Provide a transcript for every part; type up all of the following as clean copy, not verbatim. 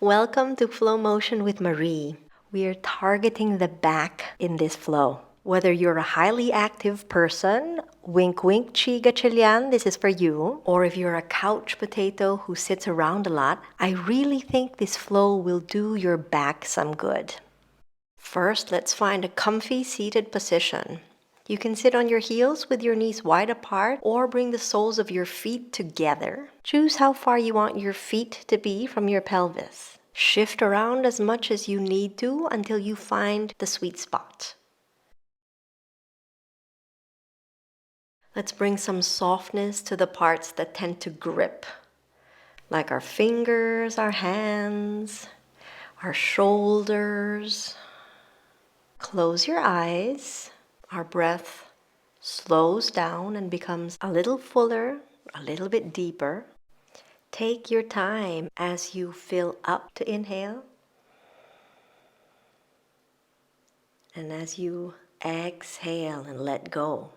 Welcome to Flow Motion with Marie. We are targeting the back in this flow. Whether you're a highly active person, wink wink Chie Gatchalian, this is for you, or if you're a couch potato who sits around a lot, I really think this flow will do your back some good. First, let's find a comfy seated position. You can sit on your heels with your knees wide apart or bring the soles of your feet together. Choose how far you want your feet to be from your pelvis. Shift around as much as you need to until you find the sweet spot. Let's bring some softness to the parts that tend to grip, like our fingers, our hands, our shoulders. Close your eyes. Our breath slows down and becomes a little fuller, a little bit deeper. Take your time as you fill up to inhale, and as you exhale and let go.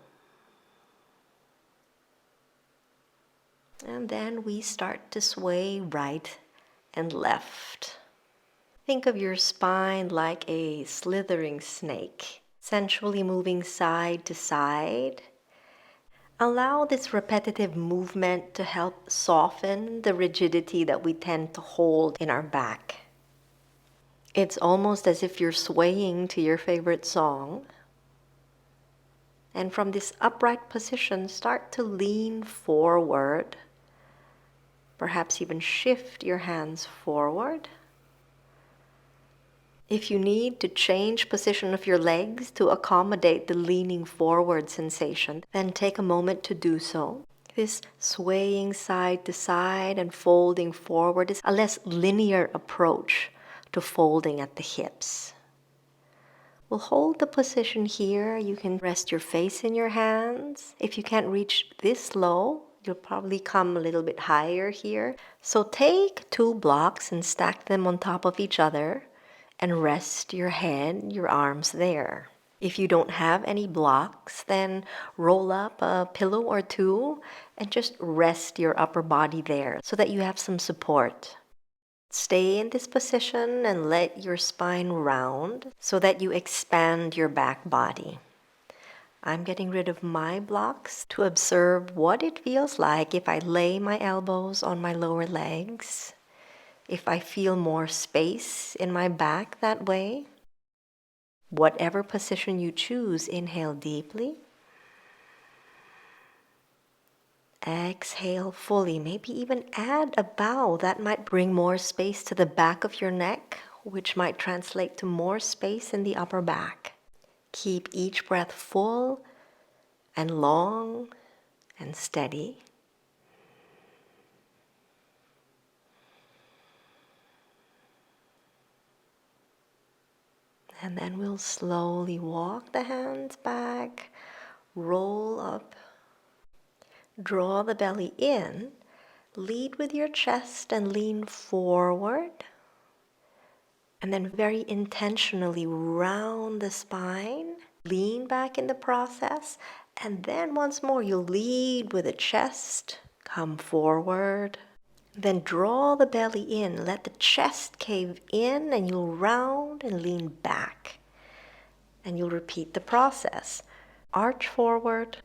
And then we start to sway right and left. Think of your spine like a slithering snake, sensually moving side to side. Allow this repetitive movement to help soften the rigidity that we tend to hold in our back. It's almost as if you're swaying to your favorite song. And from this upright position, start to lean forward. Perhaps even shift your hands forward. If you need to change position of your legs to accommodate the leaning forward sensation, then take a moment to do so. This swaying side to side and folding forward is a less linear approach to folding at the hips. We'll hold the position here. You can rest your face in your hands. If you can't reach this low, you'll probably come a little bit higher here. So take 2 blocks and stack them on top of each other and rest your head, your arms there. If you don't have any blocks, then roll up a pillow or 2 and just rest your upper body there so that you have some support. Stay in this position and let your spine round so that you expand your back body. I'm getting rid of my blocks to observe what it feels like if I lay my elbows on my lower legs. If I feel more space in my back that way. Whatever position you choose, inhale deeply. Exhale fully. Maybe even add a bow. That might bring more space to the back of your neck, which might translate to more space in the upper back. Keep each breath full and long and steady. And then we'll slowly walk the hands back, roll up, draw the belly in, lead with your chest and lean forward. And then very intentionally round the spine, lean back in the process. And then once more, you'll lead with the chest, come forward. Then draw the belly in, let the chest cave in, and you'll round and lean back. And you'll repeat the process. Arch forward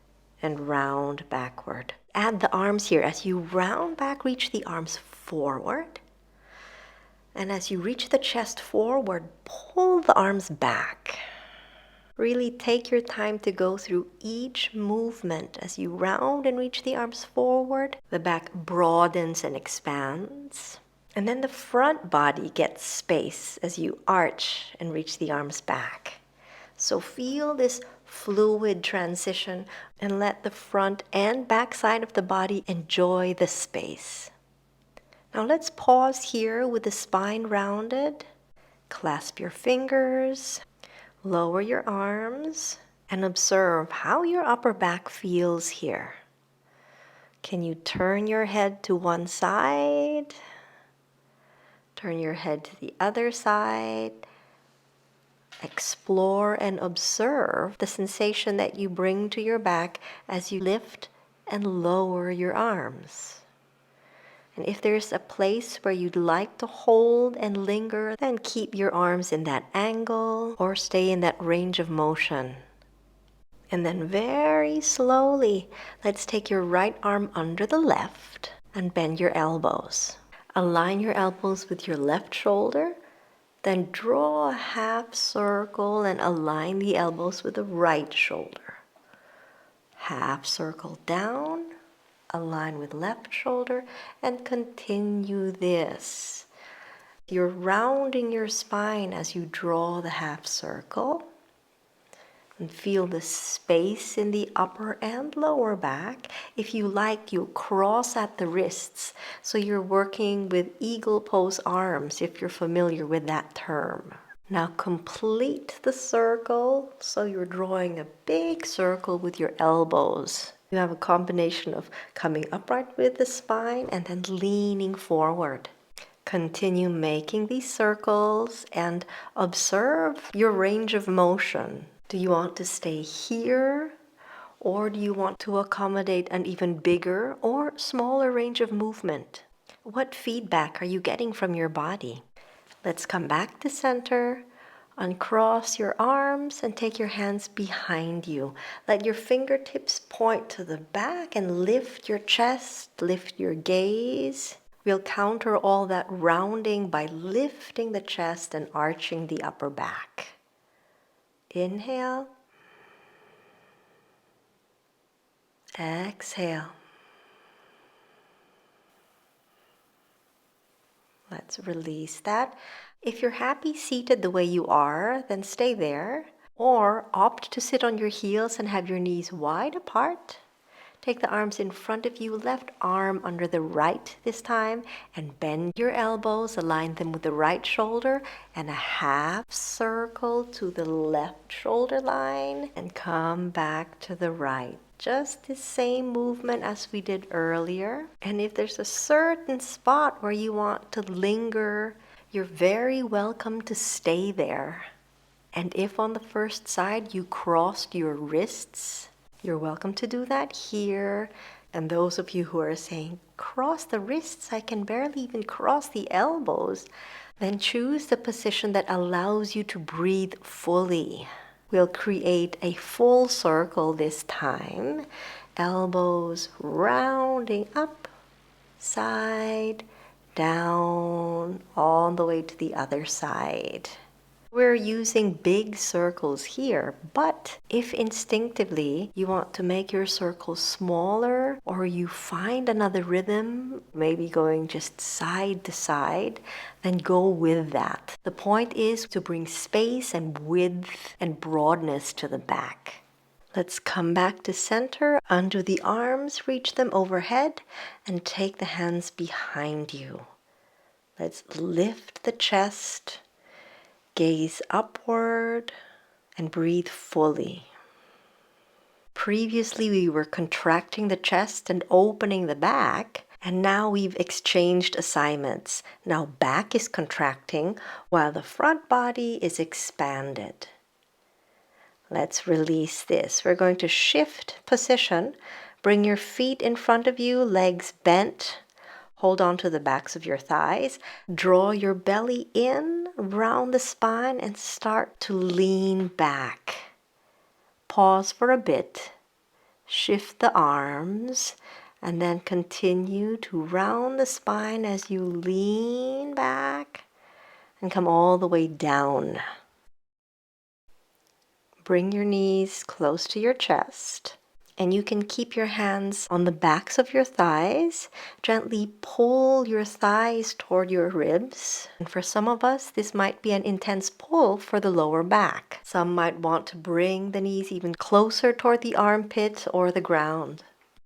and round backward. Add the arms here. As you round back, reach the arms forward. And as you reach the chest forward, pull the arms back. Really take your time to go through each movement. As you round and reach the arms forward, the back broadens and expands. And then the front body gets space as you arch and reach the arms back. So feel this fluid transition and let the front and back side of the body enjoy the space. Now let's pause here with the spine rounded. Clasp your fingers, lower your arms, and observe how your upper back feels here. Can you turn your head to one side? Turn your head to the other side. Explore and observe the sensation that you bring to your back as you lift and lower your arms. And if there's a place where you'd like to hold and linger, then keep your arms in that angle or stay in that range of motion. And then very slowly, let's take your right arm under the left and bend your elbows. Align your elbows with your left shoulder, then draw a half circle and align the elbows with the right shoulder. Half circle down, align with left shoulder, and continue this. You're rounding your spine as you draw the half circle. And feel the space in the upper and lower back. If you like, you cross at the wrists. So you're working with eagle pose arms, if you're familiar with that term. Now complete the circle. So you're drawing a big circle with your elbows. You have a combination of coming upright with the spine and then leaning forward. Continue making these circles and observe your range of motion. Do you want to stay here, or do you want to accommodate an even bigger or smaller range of movement? What feedback are you getting from your body? Let's come back to center, uncross your arms and take your hands behind you. Let your fingertips point to the back and lift your chest, lift your gaze. We'll counter all that rounding by lifting the chest and arching the upper back. Inhale. Exhale. Let's release that. If you're happy seated the way you are, then stay there. Or opt to sit on your heels and have your knees wide apart. Take the arms in front of you, left arm under the right this time, and bend your elbows, align them with the right shoulder, and a half circle to the left shoulder line, and come back to the right. Just the same movement as we did earlier. And if there's a certain spot where you want to linger, you're very welcome to stay there. And if on the first side you crossed your wrists, you're welcome to do that here. And those of you who are saying, cross the wrists, I can barely even cross the elbows, then choose the position that allows you to breathe fully. We'll create a full circle this time. Elbows rounding up, side, down, all the way to the other side. We're using big circles here, but if instinctively you want to make your circle smaller or you find another rhythm, maybe going just side to side, then go with that. The point is to bring space and width and broadness to the back. Let's come back to center, undo the arms, reach them overhead, and take the hands behind you. Let's lift the chest. Gaze upward and breathe fully. Previously, we were contracting the chest and opening the back, and now we've exchanged assignments. Now back is contracting while the front body is expanded. Let's release this. We're going to shift position. Bring your feet in front of you, legs bent. Hold on to the backs of your thighs. Draw your belly in, round the spine, and start to lean back. Pause for a bit. Shift the arms, and then continue to round the spine as you lean back and come all the way down. Bring your knees close to your chest. And you can keep your hands on the backs of your thighs. Gently pull your thighs toward your ribs. And for some of us, this might be an intense pull for the lower back. Some might want to bring the knees even closer toward the armpit or the ground.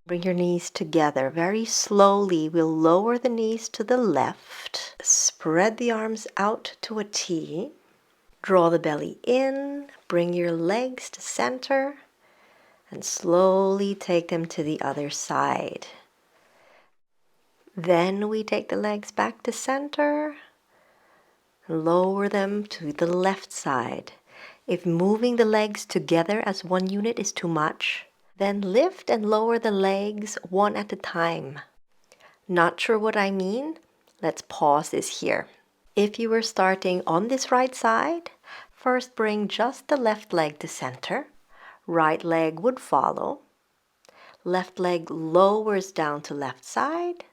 Bring your knees together. Very slowly, we'll lower the knees to the left. Spread the arms out to a T. Draw the belly in. Bring your legs to center. And slowly take them to the other side. Then we take the legs back to center, lower them to the left side. If moving the legs together as one unit is too much, then lift and lower the legs one at a time. Not sure what I mean? Let's pause this here. If you were starting on this right side, first bring just the left leg to center. Right leg would follow. Left leg lowers down to left side.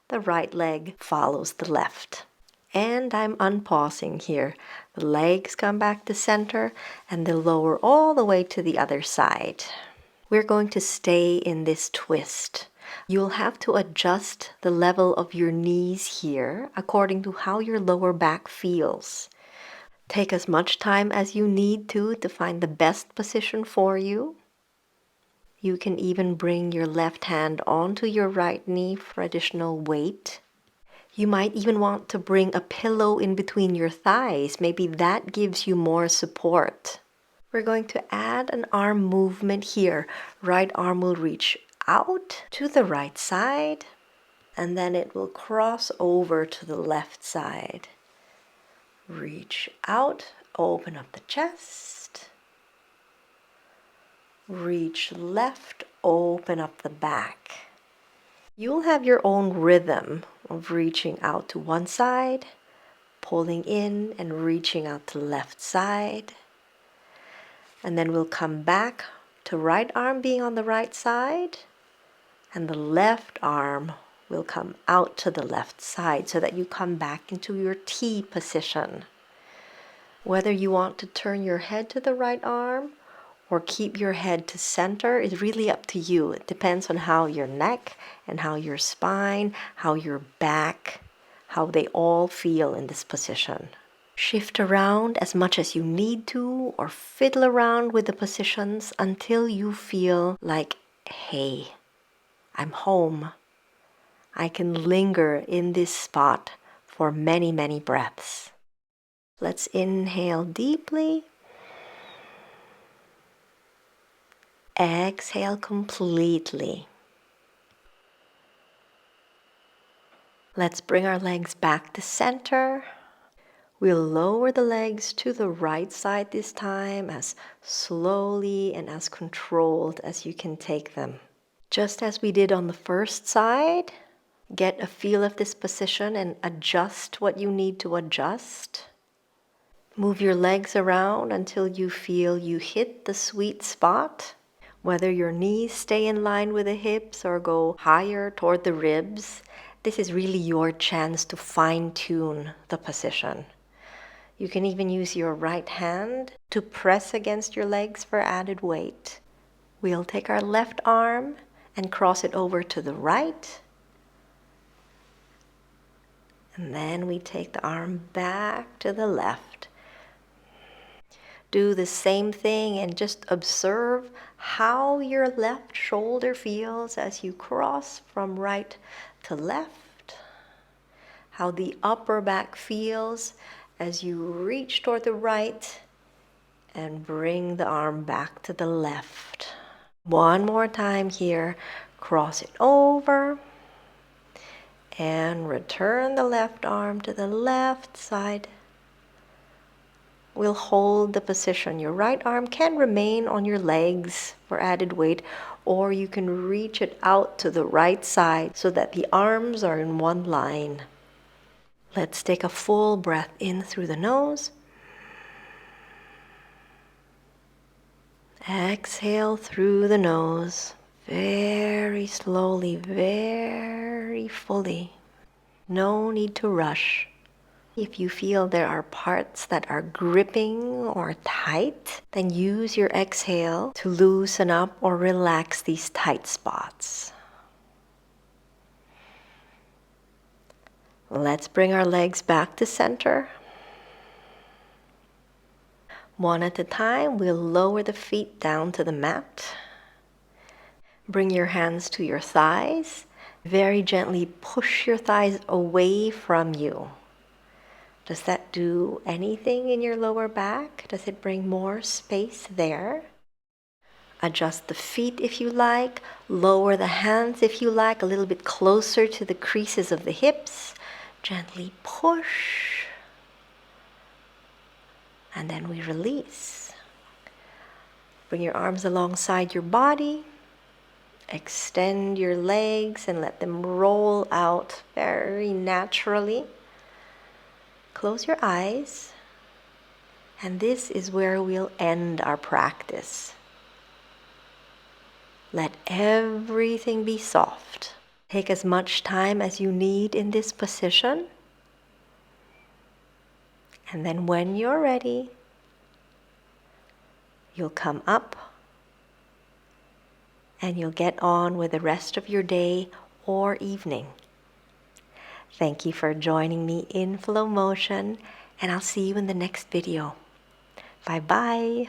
The right leg follows the left. And I'm unpausing here. The legs come back to center and they lower all the way to the other side. We're going to stay in this twist. You'll have to adjust the level of your knees here according to how your lower back feels. Take as much time as you need to find the best position for you. You can even bring your left hand onto your right knee for additional weight. You might even want to bring a pillow in between your thighs. Maybe that gives you more support. We're going to add an arm movement here. Right arm will reach out to the right side, and then it will cross over to the left side. Reach out, open up the chest. Reach left, open up the back. You'll have your own rhythm of reaching out to one side, pulling in and reaching out to the left side. And then we'll come back to right arm being on the right side, and the left arm will come out to the left side so that you come back into your T position. Whether you want to turn your head to the right arm or keep your head to center is really up to you. It depends on how your neck and how your spine, how your back, how they all feel in this position. Shift around as much as you need to or fiddle around with the positions until you feel like, hey, I'm home. I can linger in this spot for many, many breaths. Let's inhale deeply. Exhale completely. Let's bring our legs back to center. We'll lower the legs to the right side this time as slowly and as controlled as you can take them. Just as we did on the first side, get a feel of this position and adjust what you need to adjust. Move your legs around until you feel you hit the sweet spot. Whether your knees stay in line with the hips or go higher toward the ribs, this is really your chance to fine-tune the position. You can even use your right hand to press against your legs for added weight. We'll take our left arm and cross it over to the right. And then we take the arm back to the left. Do the same thing and just observe how your left shoulder feels as you cross from right to left. How the upper back feels as you reach toward the right and bring the arm back to the left. One more time here. Cross it over and return the left arm to the left side. We'll hold the position. Your right arm can remain on your legs for added weight, or you can reach it out to the right side so that the arms are in one line. Let's take a full breath in through the nose. Exhale through the nose, very slowly, very fully. No need to rush. If you feel there are parts that are gripping or tight, then use your exhale to loosen up or relax these tight spots. Let's bring our legs back to center. One at a time, we'll lower the feet down to the mat. Bring your hands to your thighs. Very gently push your thighs away from you. Does that do anything in your lower back? Does it bring more space there? Adjust the feet if you like. Lower the hands if you like, a little bit closer to the creases of the hips. Gently push. And then we release. Bring your arms alongside your body. Extend your legs and let them roll out very naturally. Close your eyes, and this is where we'll end our practice. Let everything be soft. Take as much time as you need in this position. And then when you're ready, you'll come up and you'll get on with the rest of your day or evening. Thank you for joining me in flow motion, and I'll see you in the next video. Bye-bye.